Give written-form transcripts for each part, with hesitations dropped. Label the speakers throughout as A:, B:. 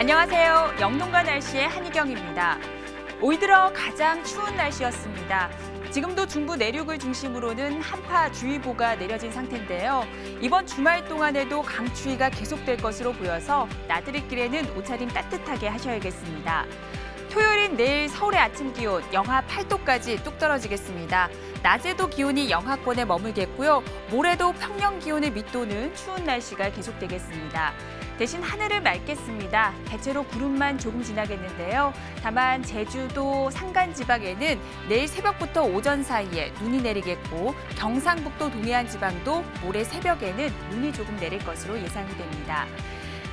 A: 안녕하세요. 영농가 날씨의 한희경입니다. 올 들어 가장 추운 날씨였습니다. 지금도 중부 내륙을 중심으로는 한파주의보가 내려진 상태인데요. 이번 주말 동안에도 강추위가 계속될 것으로 보여서 나들이길에는 옷차림 따뜻하게 하셔야겠습니다. 토요일인 내일 서울의 아침 기온 영하 8도까지 뚝 떨어지겠습니다. 낮에도 기온이 영하권에 머물겠고요. 모레도 평년 기온을 밑도는 추운 날씨가 계속되겠습니다. 대신 하늘을 맑겠습니다. 대체로 구름만 조금 지나겠는데요. 다만 제주도 산간지방에는 내일 새벽부터 오전 사이에 눈이 내리겠고 경상북도 동해안 지방도 모레 새벽에는 눈이 조금 내릴 것으로 예상이 됩니다.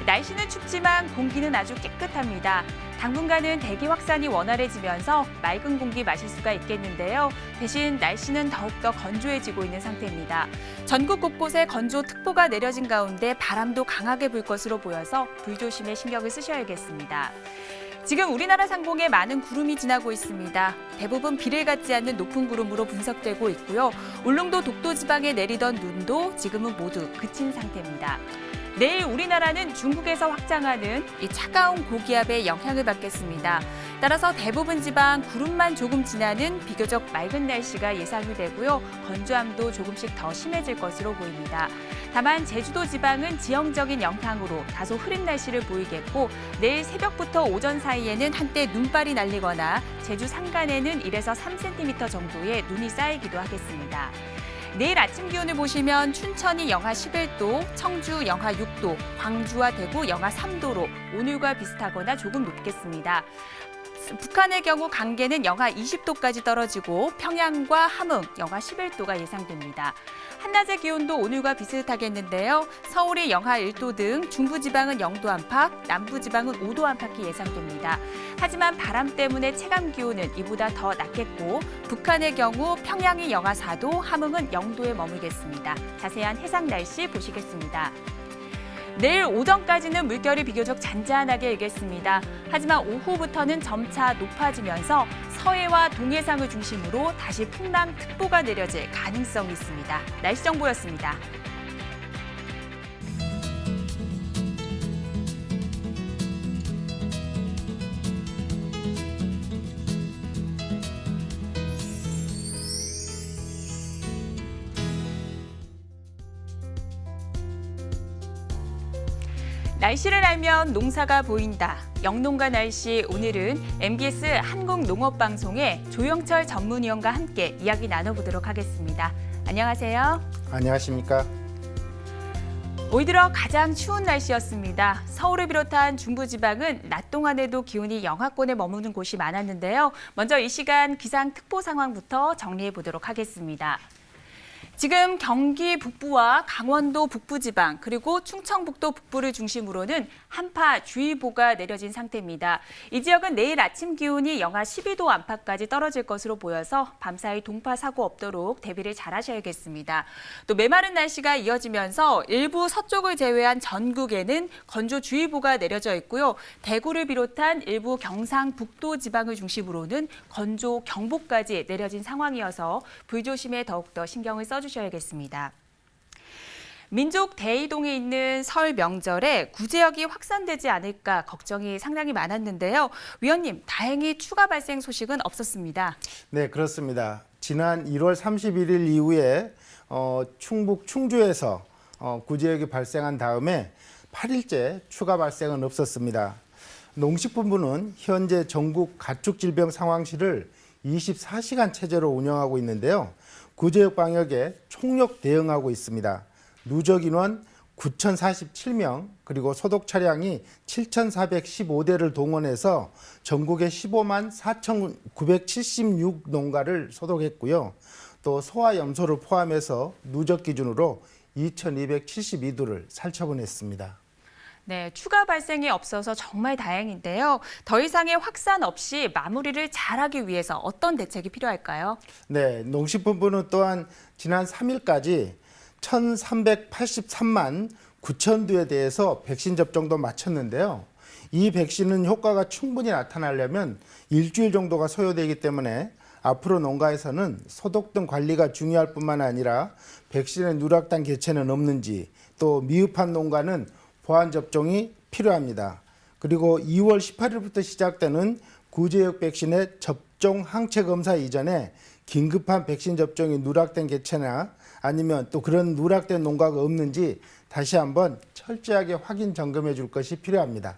A: 날씨는 춥지만 공기는 아주 깨끗합니다. 당분간은 대기 확산이 원활해지면서 맑은 공기 마실 수가 있겠는데요. 대신 날씨는 더욱더 건조해지고 있는 상태입니다. 전국 곳곳에 건조특보가 내려진 가운데 바람도 강하게 불 것으로 보여서 불조심에 신경을 쓰셔야겠습니다. 지금 우리나라 상공에 많은 구름이 지나고 있습니다. 대부분 비를 갖지 않는 높은 구름으로 분석되고 있고요. 울릉도 독도 지방에 내리던 눈도 지금은 모두 그친 상태입니다. 내일 우리나라는 중국에서 확장하는 이 차가운 고기압의 영향을 받겠습니다. 따라서 대부분 지방 구름만 조금 지나는 비교적 맑은 날씨가 예상이 되고요. 건조함도 조금씩 더 심해질 것으로 보입니다. 다만 제주도 지방은 지형적인 영향으로 다소 흐린 날씨를 보이겠고 내일 새벽부터 오전 사이에는 한때 눈발이 날리거나 제주 산간에는 1에서 3cm 정도의 눈이 쌓이기도 하겠습니다. 내일 아침 기온을 보시면 춘천이 영하 11도, 청주 영하 6도, 광주와 대구 영하 3도로 오늘과 비슷하거나 조금 높겠습니다. 북한의 경우 강계는 영하 20도까지 떨어지고 평양과 함흥 영하 11도가 예상됩니다. 한낮의 기온도 오늘과 비슷하겠는데요. 서울이 영하 1도 등 중부지방은 0도 안팎, 남부지방은 5도 안팎이 예상됩니다. 하지만 바람 때문에 체감 기온은 이보다 더 낮겠고 북한의 경우 평양이 영하 4도, 함흥은 0도에 머물겠습니다. 자세한 해상 날씨 보시겠습니다. 내일 오전까지는 물결이 비교적 잔잔하게 일겠습니다. 하지만 오후부터는 점차 높아지면서 서해와 동해상을 중심으로 다시 풍랑특보가 내려질 가능성이 있습니다. 날씨 정보였습니다. 날씨를 알면 농사가 보인다. 영농가 날씨 오늘은 MBS 한국농업방송의 조영철 전문위원과 함께 이야기 나눠보도록 하겠습니다. 안녕하세요.
B: 안녕하십니까.
A: 올 들어 가장 추운 날씨였습니다. 서울을 비롯한 중부지방은 낮 동안에도 기온이 영하권에 머무는 곳이 많았는데요. 먼저 이 시간 기상특보 상황부터 정리해 보도록 하겠습니다. 지금 경기 북부와 강원도 북부지방 그리고 충청북도 북부를 중심으로는 한파주의보가 내려진 상태입니다. 이 지역은 내일 아침 기온이 영하 12도 안팎까지 떨어질 것으로 보여서 밤사이 동파 사고 없도록 대비를 잘 하셔야겠습니다. 또 메마른 날씨가 이어지면서 일부 서쪽을 제외한 전국에는 건조주의보가 내려져 있고요. 대구를 비롯한 일부 경상북도 지방을 중심으로는 건조경보까지 내려진 상황이어서 불조심에 더욱더 신경을 써주셔야겠습니다. 민족 대이동에 있는 설 명절에 구제역이 확산되지 않을까 걱정이 상당히 많았는데요. 위원님, 다행히 추가 발생 소식은 없었습니다.
B: 네, 그렇습니다. 지난 1월 31일 이후에 충북 충주에서 구제역이 발생한 다음에 8일째 추가 발생은 없었습니다. 농식품부는 현재 전국 가축질병상황실을 24시간 체제로 운영하고 있는데요. 구제역 방역에 총력 대응하고 있습니다. 누적 인원 9,047명 그리고 소독 차량이 7,415대를 동원해서 전국의 15만 4,976 농가를 소독했고요. 또 소화염소를 포함해서 누적 기준으로 2,272두를 살처분했습니다.
A: 네, 추가 발생이 없어서 정말 다행인데요. 더 이상의 확산 없이 마무리를 잘하기 위해서 어떤 대책이 필요할까요?
B: 네, 농식품부는 또한 지난 3일까지 1,383만 9,000두에 대해서 백신 접종도 마쳤는데요. 이 백신은 효과가 충분히 나타나려면 일주일 정도가 소요되기 때문에 앞으로 농가에서는 소독 등 관리가 중요할 뿐만 아니라 백신의 누락된 개체는 없는지 또 미흡한 농가는 보완 접종이 필요합니다. 그리고 2월 18일부터 시작되는 구제역 백신의 접종 항체 검사 이전에 긴급한 백신 접종이 누락된 개체나 아니면 또 그런 누락된 농가가 없는지 다시 한번 철저하게 확인 점검해 줄 것이 필요합니다.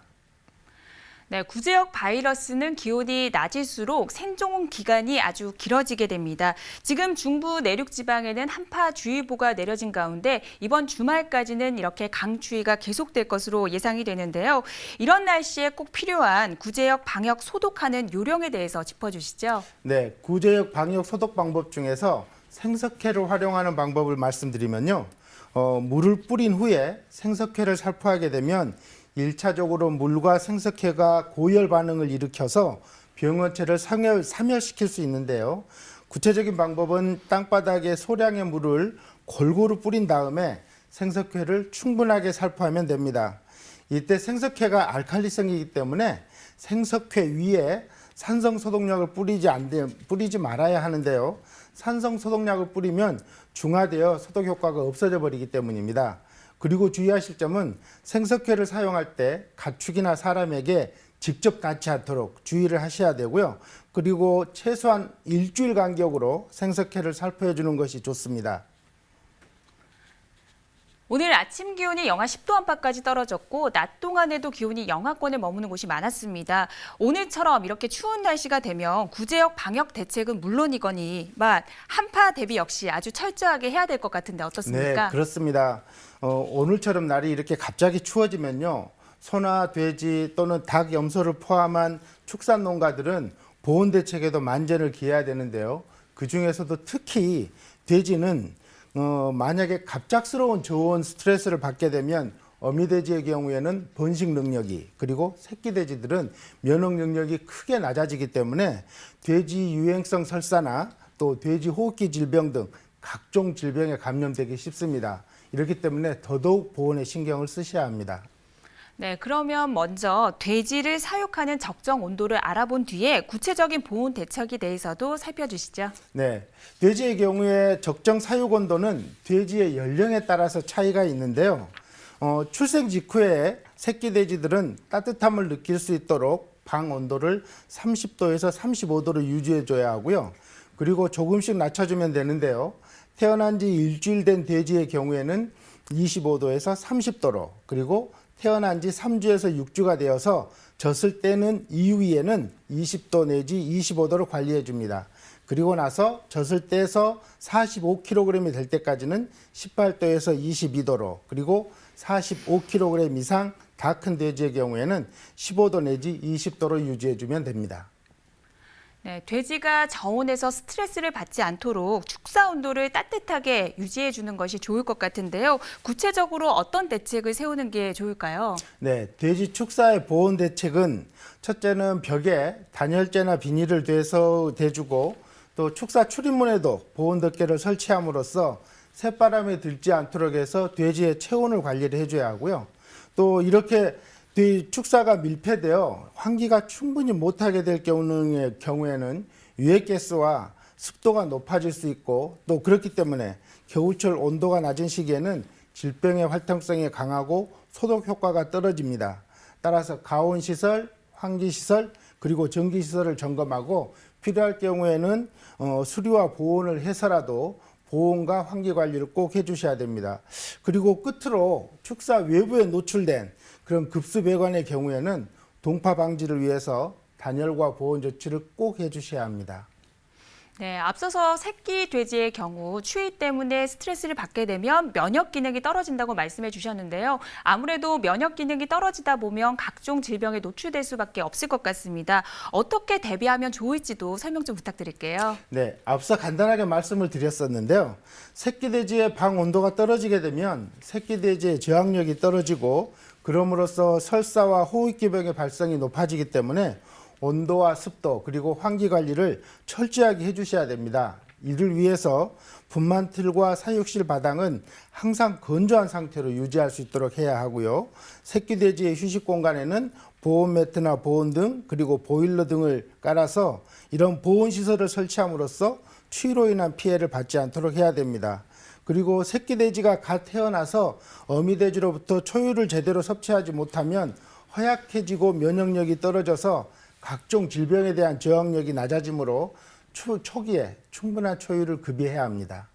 A: 네, 구제역 바이러스는 기온이 낮을수록 생존 기간이 아주 길어지게 됩니다. 지금 중부 내륙 지방에는 한파주의보가 내려진 가운데 이번 주말까지는 이렇게 강추위가 계속될 것으로 예상이 되는데요. 이런 날씨에 꼭 필요한 구제역 방역 소독하는 요령에 대해서 짚어주시죠.
B: 네, 구제역 방역 소독 방법 중에서 생석회를 활용하는 방법을 말씀드리면요. 물을 뿌린 후에 생석회를 살포하게 되면 1차적으로 물과 생석회가 고열 반응을 일으켜서 병원체를 사멸시킬 수 있는데요. 구체적인 방법은 땅바닥에 소량의 물을 골고루 뿌린 다음에 생석회를 충분하게 살포하면 됩니다. 이때 생석회가 알칼리성이기 때문에 생석회 위에 산성 소독약을 뿌리지 말아야 하는데요. 산성 소독약을 뿌리면 중화되어 소독 효과가 없어져 버리기 때문입니다. 그리고 주의하실 점은 생석회를 사용할 때 가축이나 사람에게 직접 닿지 않도록 주의를 하셔야 되고요. 그리고 최소한 일주일 간격으로 생석회를 살포해 주는 것이 좋습니다.
A: 오늘 아침 기온이 영하 10도 안팎까지 떨어졌고 낮 동안에도 기온이 영하권에 머무는 곳이 많았습니다. 오늘처럼 이렇게 추운 날씨가 되면 구제역 방역 대책은 물론이거니만 한파 대비 역시 아주 철저하게 해야 될 것 같은데 어떻습니까?
B: 네, 그렇습니다. 오늘처럼 날이 이렇게 갑자기 추워지면요. 소나 돼지 또는 닭, 염소를 포함한 축산 농가들은 보온 대책에도 만전을 기해야 되는데요. 그중에서도 특히 돼지는 만약에 갑작스러운 저온 스트레스를 받게 되면 어미돼지의 경우에는 번식 능력이 그리고 새끼 돼지들은 면역 능력이 크게 낮아지기 때문에 돼지 유행성 설사나 또 돼지 호흡기 질병 등 각종 질병에 감염되기 쉽습니다. 이렇기 때문에 더더욱 보온에 신경을 쓰셔야 합니다.
A: 네, 그러면 먼저 돼지를 사육하는 적정 온도를 알아본 뒤에 구체적인 보온 대책에 대해서도 살펴주시죠.
B: 네, 돼지의 경우에 적정 사육 온도는 돼지의 연령에 따라서 차이가 있는데요. 출생 직후에 새끼 돼지들은 따뜻함을 느낄 수 있도록 방 온도를 30도에서 35도로 유지해 줘야 하고요. 그리고 조금씩 낮춰주면 되는데요. 태어난 지 일주일 된 돼지의 경우에는 25도에서 30도로 그리고 태어난 지 3주에서 6주가 되어서 젖을 때는 이후에는 20도 내지 25도로 관리해 줍니다. 그리고 나서 젖을 떼서 45kg이 될 때까지는 18도에서 22도로 그리고 45kg 이상 다 큰 돼지의 경우에는 15도 내지 20도로 유지해 주면 됩니다.
A: 네, 돼지가 저온에서 스트레스를 받지 않도록 축사 온도를 따뜻하게 유지해 주는 것이 좋을 것 같은데요. 구체적으로 어떤 대책을 세우는 게 좋을까요?
B: 네, 돼지 축사의 보온 대책은 첫째는 벽에 단열재나 비닐을 대주고 또 축사 출입문에도 보온 덮개를 설치함으로써 새바람이 들지 않도록 해서 돼지의 체온을 관리를 해줘야 하고요. 또 이렇게 축사가 밀폐되어 환기가 충분히 못하게 될 경우에는 유해가스와 습도가 높아질 수 있고 또 그렇기 때문에 겨울철 온도가 낮은 시기에는 질병의 활동성이 강하고 소독 효과가 떨어집니다. 따라서 가온시설, 환기시설 그리고 전기시설을 점검하고 필요할 경우에는 수리와 보온을 해서라도 보온과 환기 관리를 꼭 해주셔야 됩니다. 그리고 끝으로 축사 외부에 노출된 그런 급수배관의 경우에는 동파 방지를 위해서 단열과 보온 조치를 꼭 해주셔야 합니다.
A: 네, 앞서서 새끼 돼지의 경우 추위 때문에 스트레스를 받게 되면 면역 기능이 떨어진다고 말씀해 주셨는데요. 아무래도 면역 기능이 떨어지다 보면 각종 질병에 노출될 수밖에 없을 것 같습니다. 어떻게 대비하면 좋을지도 설명 좀 부탁드릴게요.
B: 네, 앞서 간단하게 말씀을 드렸었는데요. 새끼 돼지의 방 온도가 떨어지게 되면 새끼 돼지의 저항력이 떨어지고 그럼으로써 설사와 호흡기병의 발생이 높아지기 때문에 온도와 습도 그리고 환기 관리를 철저하게 해주셔야 됩니다. 이를 위해서 분만틀과 사육실 바닥은 항상 건조한 상태로 유지할 수 있도록 해야 하고요. 새끼 돼지의 휴식 공간에는 보온 매트나 보온 등 그리고 보일러 등을 깔아서 이런 보온 시설을 설치함으로써 추위로 인한 피해를 받지 않도록 해야 됩니다. 그리고 새끼 돼지가 갓 태어나서 어미 돼지로부터 초유를 제대로 섭취하지 못하면 허약해지고 면역력이 떨어져서 각종 질병에 대한 저항력이 낮아지므로 초기에 충분한 초유를 급여해야 합니다.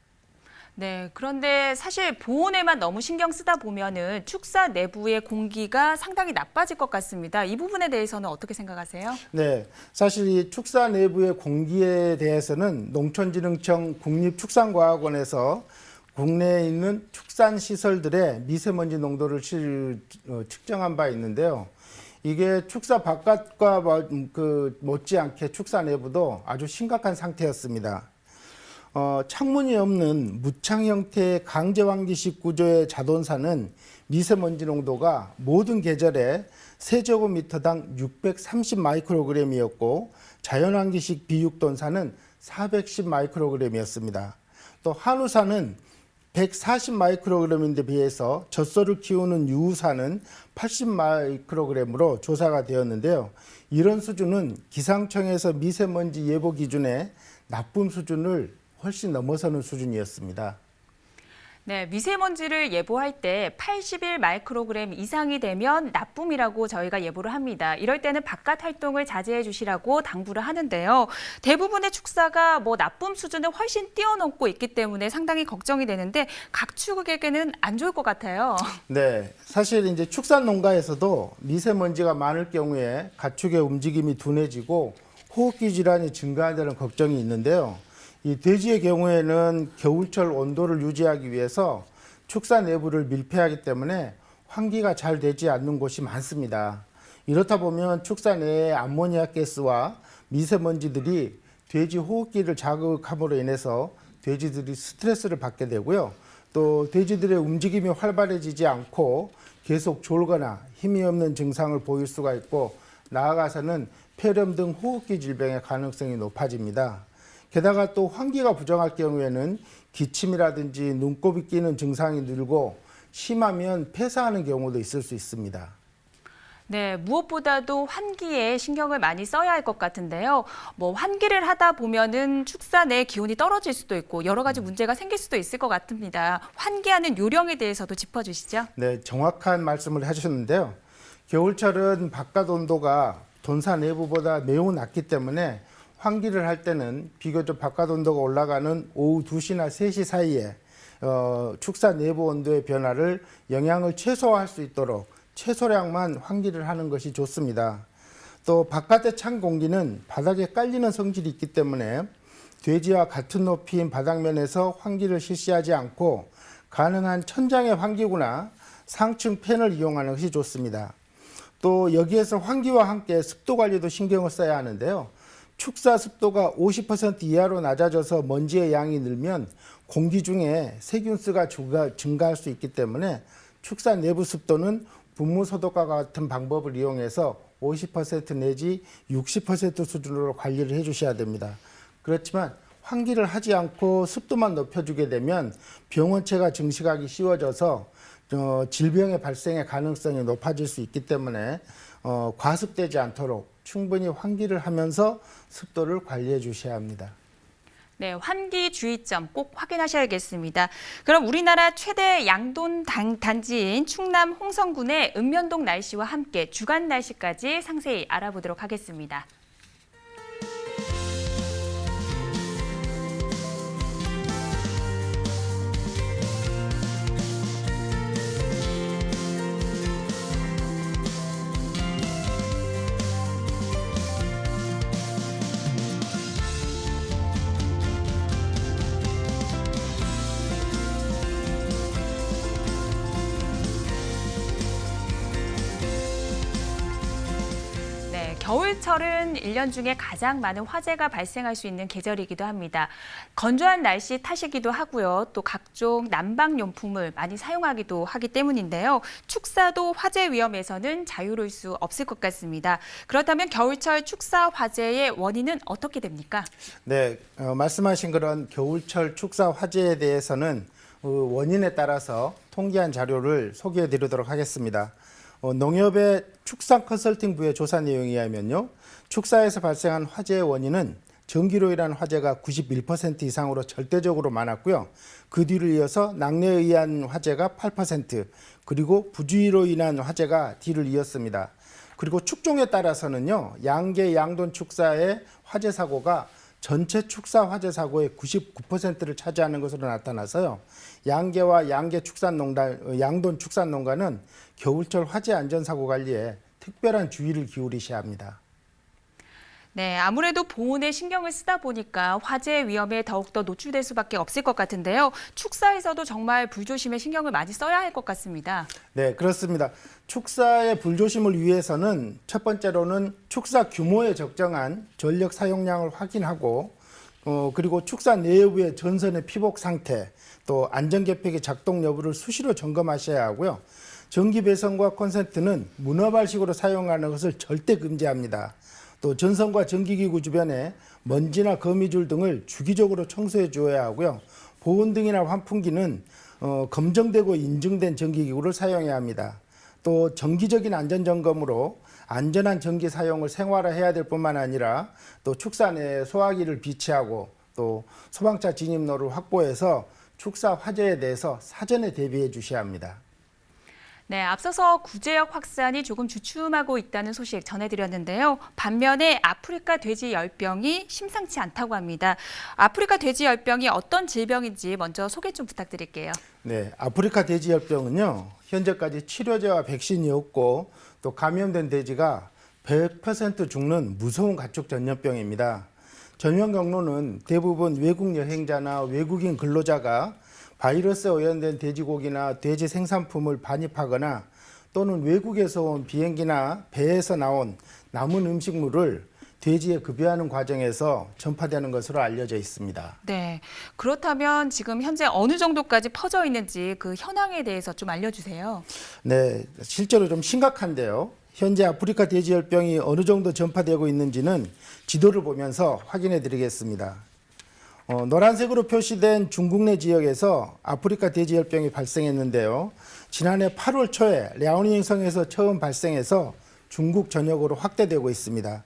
A: 네, 그런데 사실 보온에만 너무 신경 쓰다 보면은 축사 내부의 공기가 상당히 나빠질 것 같습니다. 이 부분에 대해서는 어떻게 생각하세요?
B: 네, 사실 이 축사 내부의 공기에 대해서는 농촌진흥청 국립축산과학원에서 국내에 있는 축산시설들의 미세먼지 농도를 측정한 바 있는데요. 이게 축사 바깥과 못지않게 축사 내부도 아주 심각한 상태였습니다. 창문이 없는 무창 형태의 강제환기식 구조의 자동사는 미세먼지 농도가 모든 계절에 세제곱미터당 630 마이크로그램이었고 자연환기식 비육돈사는 410 마이크로그램이었습니다. 또 한우사는 140 마이크로그램인데 비해서 젖소를 키우는 유우사는 80 마이크로그램으로 조사가 되었는데요. 이런 수준은 기상청에서 미세먼지 예보 기준의 나쁨 수준을 훨씬 넘어서는 수준이었습니다.
A: 네, 미세먼지를 예보할 때 81 마이크로그램 이상이 되면 나쁨이라고 저희가 예보를 합니다. 이럴 때는 바깥 활동을 자제해 주시라고 당부를 하는데요. 대부분의 축사가 나쁨 수준을 훨씬 뛰어넘고 있기 때문에 상당히 걱정이 되는데 각축에게는 안 좋을 것 같아요.
B: 네, 사실 이제 축산 농가에서도 미세먼지가 많을 경우에 가축의 움직임이 둔해지고 호흡기 질환이 증가한다는 걱정이 있는데요. 이 돼지의 경우에는 겨울철 온도를 유지하기 위해서 축사 내부를 밀폐하기 때문에 환기가 잘 되지 않는 곳이 많습니다. 이렇다 보면 축사 내의 암모니아 가스와 미세먼지들이 돼지 호흡기를 자극함으로 인해서 돼지들이 스트레스를 받게 되고요. 또 돼지들의 움직임이 활발해지지 않고 계속 졸거나 힘이 없는 증상을 보일 수가 있고 나아가서는 폐렴 등 호흡기 질병의 가능성이 높아집니다. 게다가 또 환기가 부정할 경우에는 기침이라든지 눈곱이 끼는 증상이 늘고 심하면 폐사하는 경우도 있을 수 있습니다.
A: 네, 무엇보다도 환기에 신경을 많이 써야 할 것 같은데요. 환기를 하다 보면은 축사 내 기온이 떨어질 수도 있고 여러 가지 문제가 생길 수도 있을 것 같습니다. 환기하는 요령에 대해서도 짚어주시죠.
B: 네, 정확한 말씀을 해주셨는데요. 겨울철은 바깥 온도가 돈사 내부보다 매우 낮기 때문에 환기를 할 때는 비교적 바깥 온도가 올라가는 오후 2시나 3시 사이에 축사 내부 온도의 변화를 영향을 최소화할 수 있도록 최소량만 환기를 하는 것이 좋습니다. 또 바깥의 찬 공기는 바닥에 깔리는 성질이 있기 때문에 돼지와 같은 높이인 바닥면에서 환기를 실시하지 않고 가능한 천장의 환기구나 상층 팬을 이용하는 것이 좋습니다. 또 여기에서 환기와 함께 습도 관리도 신경을 써야 하는데요. 축사 습도가 50% 이하로 낮아져서 먼지의 양이 늘면 공기 중에 세균수가 증가할 수 있기 때문에 축사 내부 습도는 분무소독과 같은 방법을 이용해서 50% 내지 60% 수준으로 관리를 해주셔야 됩니다. 그렇지만 환기를 하지 않고 습도만 높여주게 되면 병원체가 증식하기 쉬워져서 질병의 발생의 가능성이 높아질 수 있기 때문에 과습되지 않도록 충분히 환기를 하면서 습도를 관리해 주셔야 합니다.
A: 네, 환기 주의점 꼭 확인하셔야겠습니다. 그럼 우리나라 최대 양돈 단지인 충남 홍성군의 읍면동 날씨와 함께 주간 날씨까지 상세히 알아보도록 하겠습니다. 겨울철은 1년 중에 가장 많은 화재가 발생할 수 있는 계절이기도 합니다. 건조한 날씨 탓이기도 하고요. 또 각종 난방용품을 많이 사용하기도 하기 때문인데요. 축사도 화재 위험에서는 자유로울 수 없을 것 같습니다. 그렇다면 겨울철 축사 화재의 원인은 어떻게 됩니까?
B: 네, 말씀하신 그런 겨울철 축사 화재에 대해서는 원인에 따라서 통계한 자료를 소개해 드리도록 하겠습니다. 농협의 축산 컨설팅 부의 조사 내용에 의하면요. 축사에서 발생한 화재의 원인은 전기로 인한 화재가 91% 이상으로 절대적으로 많았고요. 그 뒤를 이어서 낙뢰에 의한 화재가 8%, 그리고 부주의로 인한 화재가 뒤를 이었습니다. 그리고 축종에 따라서는요, 양계, 양돈 축사의 화재 사고가 전체 축사 화재 사고의 99%를 차지하는 것으로 나타나서요. 양계와 양돈 축산농가는 겨울철 화재 안전 사고 관리에 특별한 주의를 기울이셔야 합니다.
A: 네, 아무래도 보온에 신경을 쓰다 보니까 화재 위험에 더욱더 노출될 수밖에 없을 것 같은데요. 축사에서도 정말 불조심에 신경을 많이 써야 할 것 같습니다.
B: 네, 그렇습니다. 축사의 불조심을 위해서는 첫 번째로는 축사 규모에 적정한 전력 사용량을 확인하고 그리고 축사 내부의 전선의 피복 상태, 또 안전계획의 작동 여부를 수시로 점검하셔야 하고요. 전기 배선과 콘센트는 문어발식으로 사용하는 것을 절대 금지합니다. 또 전선과 전기기구 주변에 먼지나 거미줄 등을 주기적으로 청소해 주어야 하고요. 보온등이나 환풍기는 검증되고 인증된 전기기구를 사용해야 합니다. 또 정기적인 안전점검으로 안전한 전기 사용을 생활화해야 될 뿐만 아니라 또 축사 내에 소화기를 비치하고 또 소방차 진입로를 확보해서 축사 화재에 대해서 사전에 대비해 주셔야 합니다.
A: 네, 앞서서 구제역 확산이 조금 주춤하고 있다는 소식 전해드렸는데요. 반면에 아프리카 돼지 열병이 심상치 않다고 합니다. 아프리카 돼지 열병이 어떤 질병인지 먼저 소개 좀 부탁드릴게요.
B: 네, 아프리카 돼지 열병은요, 현재까지 치료제와 백신이 없고 또 감염된 돼지가 100% 죽는 무서운 가축 전염병입니다. 전염 경로는 대부분 외국 여행자나 외국인 근로자가 바이러스에 오염된 돼지고기나 돼지 생산품을 반입하거나 또는 외국에서 온 비행기나 배에서 나온 남은 음식물을 돼지에 급여하는 과정에서 전파되는 것으로 알려져 있습니다.
A: 네, 그렇다면 지금 현재 어느 정도까지 퍼져 있는지 그 현황에 대해서 좀 알려주세요.
B: 네, 실제로 좀 심각한데요. 현재 아프리카 돼지열병이 어느 정도 전파되고 있는지는 지도를 보면서 확인해 드리겠습니다. 노란색으로 표시된 중국 내 지역에서 아프리카 돼지열병이 발생했는데요. 지난해 8월 초에 랴오닝성에서 처음 발생해서 중국 전역으로 확대되고 있습니다.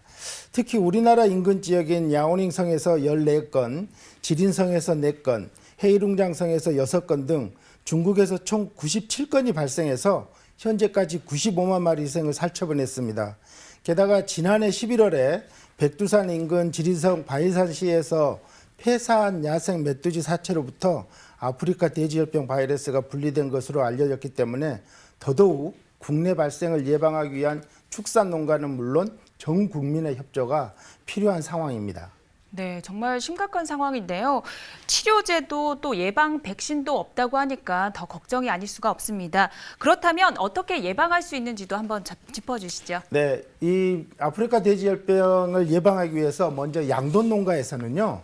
B: 특히 우리나라 인근 지역인 야오닝성에서 14건, 지린성에서 4건, 헤이룽장성에서 6건 등 중국에서 총 97건이 발생해서 현재까지 95만 마리 이상을 살처분했습니다. 게다가 지난해 11월에 백두산 인근 지린성 바이산시에서 폐사한 야생 멧돼지 사체로부터 아프리카 돼지열병 바이러스가 분리된 것으로 알려졌기 때문에 더더욱 국내 발생을 예방하기 위한 축산 농가는 물론 전 국민의 협조가 필요한 상황입니다.
A: 네, 정말 심각한 상황인데요. 치료제도 또 예방 백신도 없다고 하니까 더 걱정이 아닐 수가 없습니다. 그렇다면 어떻게 예방할 수 있는지도 한번 짚어주시죠.
B: 네, 이 아프리카 돼지열병을 예방하기 위해서 먼저 양돈 농가에서는요,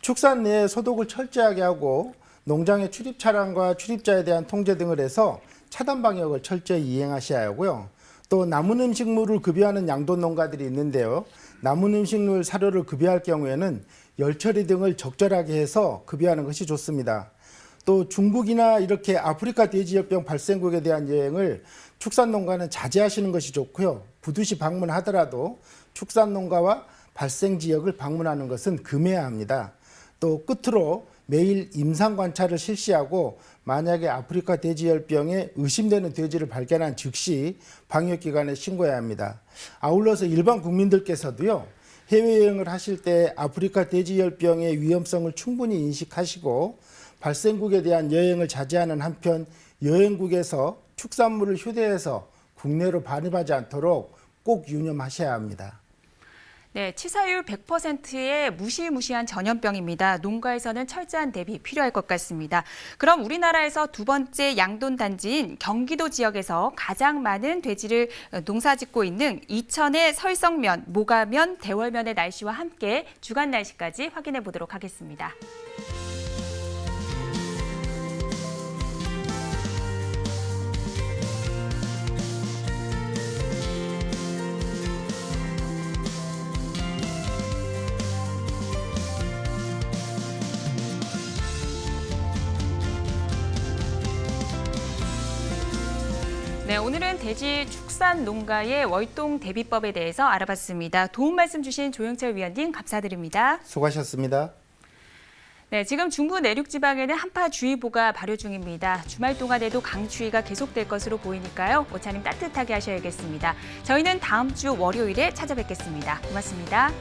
B: 축산 내에 소독을 철저하게 하고 농장의 출입 차량과 출입자에 대한 통제 등을 해서 차단 방역을 철저히 이행하셔야 하고요. 또 남은 음식물을 급여하는 양돈 농가들이 있는데요. 남은 음식물 사료를 급여할 경우에는 열처리 등을 적절하게 해서 급여하는 것이 좋습니다. 또 중국이나 이렇게 아프리카 돼지열병 발생국에 대한 여행을 축산농가는 자제하시는 것이 좋고요. 부두시 방문하더라도 축산농가와 발생 지역을 방문하는 것은 금해야 합니다. 또 끝으로 매일 임상 관찰을 실시하고 만약에 아프리카 돼지열병에 의심되는 돼지를 발견한 즉시 방역기관에 신고해야 합니다. 아울러서 일반 국민들께서도요, 해외여행을 하실 때 아프리카 돼지열병의 위험성을 충분히 인식하시고 발생국에 대한 여행을 자제하는 한편 여행국에서 축산물을 휴대해서 국내로 반입하지 않도록 꼭 유념하셔야 합니다.
A: 네, 치사율 100%의 무시무시한 전염병입니다. 농가에서는 철저한 대비 필요할 것 같습니다. 그럼 우리나라에서 두 번째 양돈 단지인 경기도 지역에서 가장 많은 돼지를 농사짓고 있는 이천의 설성면, 모가면, 대월면의 날씨와 함께 주간 날씨까지 확인해 보도록 하겠습니다. 네, 오늘은 돼지 축산 농가의 월동 대비법에 대해서 알아봤습니다. 도움 말씀 주신 조영철 위원님 감사드립니다.
B: 수고하셨습니다.
A: 네, 지금 중부 내륙 지방에는 한파주의보가 발효 중입니다. 주말 동안에도 강추위가 계속될 것으로 보이니까요. 옷차림 따뜻하게 하셔야겠습니다. 저희는 다음 주 월요일에 찾아뵙겠습니다. 고맙습니다.